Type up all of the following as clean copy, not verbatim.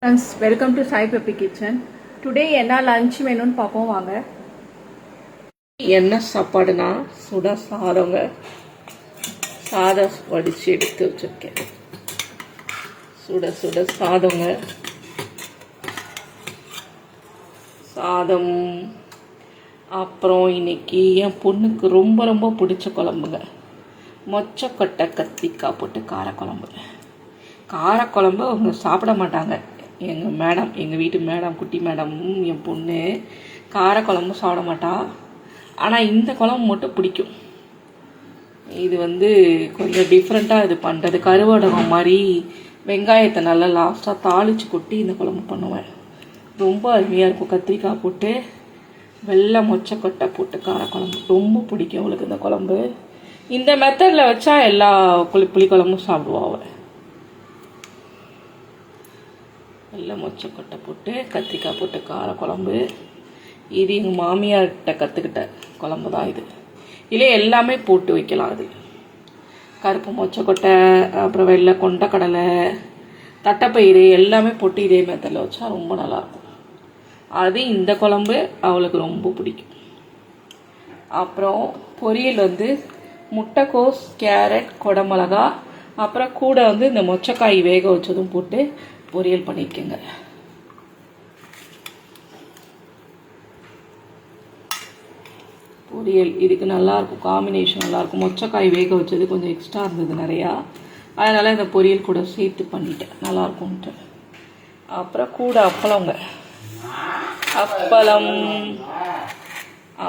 Friends, welcome to Sai Peppy Kitchen. Today என்ன lunch மெனுன்னு பார்ப்போம் வாங்க. என்ன சாப்பாடுனா சுட சாதங்க. சாதம் வடித்து எடுத்து வச்சுருக்கேன். சுட சுட சாதங்க. சாதம் அப்புறம் இன்னைக்கு என் பொண்ணுக்கு ரொம்ப ரொம்ப பிடிச்ச குழம்புங்க. மொச்சக்கொட்டை கத்திரிக்காய் போட்டு காரக்குழம்பு. காரக்குழம்பு அவங்க சாப்பிட மாட்டாங்க. எங்கள் வீட்டு மேடம், குட்டி மேடமும் என் பொண்ணு காரக்குழம்பு சாப்பிட மாட்டா. ஆனால் இந்த குழம்பு மட்டும் பிடிக்கும். இது கொஞ்சம் டிஃப்ரெண்ட்டாக இது பண்ணுறது. கருவடகம் மாதிரி வெங்காயத்தை நல்லா லாஸ்ட்டாக தாளித்து கொட்டி இந்த குழம்பு பண்ணுவேன். ரொம்ப அருமையாக இருக்கும். கத்திரிக்காய் போட்டு வெள்ளை மொச்சக்கொட்டை போட்டு காரக்குழம்பு ரொம்ப பிடிக்கும் அவளுக்கு இந்த குழம்பு. இந்த மெத்தடில் வச்சா எல்லா புளிக்குழம்பும் சாப்பிடுவாள். வெள்ளை மொச்சக்கொட்டை போட்டு கத்திரிக்காய் போட்டு காரக்குழம்பு. இது எங்கள் மாமியார்கிட்ட கற்றுக்கிட்ட குழம்பு தான் இது. இல்லை எல்லாமே போட்டு வைக்கலாம். அது கருப்பு மொச்சக்கொட்டை, அப்புறம் வெள்ளை கொண்டக்கடலை, தட்டைப்பயிறு எல்லாமே போட்டு இதே மெத்தடில் வச்சா ரொம்ப நல்லாயிருக்கும். அது இந்த குழம்பு அவளுக்கு ரொம்ப பிடிக்கும். அப்புறம் பொரியல் முட்டைக்கோஸ், கேரட், கொடமிளகா, அப்புறம் கூட இந்த மொச்சக்காய் வேக வச்சதும் போட்டு பொரியல் பண்ணியிருக்கேங்க. பொரியல் இதுக்கு நல்லாயிருக்கும், காம்பினேஷன் நல்லாயிருக்கும். மொச்சக்காய் வேக வச்சது கொஞ்சம் எக்ஸ்ட்ரா இருந்தது நிறையா, அதனால் இந்த பொரியல் கூட சேர்த்து பண்ணிட்டேன், நல்லாயிருக்கும்ன்ட்டு. அப்புறம் கூட அப்பளங்க, அப்பளம்,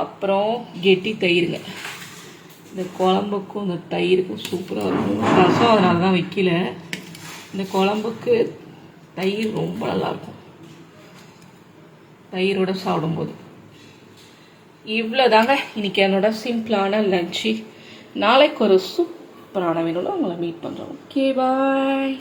அப்புறம் கெட்டி தயிருங்க. இந்த குழம்புக்கும் இந்த தயிருக்கும் சூப்பராக இருக்கும். ரசம் அதனால தான் வைக்கல. இந்த குழம்புக்கு தயிர் ரொம்ப நல்லாயிருக்கும், தயிரோடு சாப்பிடும்போது. இவ்வளோதாங்க இன்றைக்கி என்னோட சிம்பிளான லன்ச்சு. நாளைக்கு ஒரு சூப்பரான வேணும்னா உங்களை மீட் பண்ணுறோம். ஓகே, பாய்.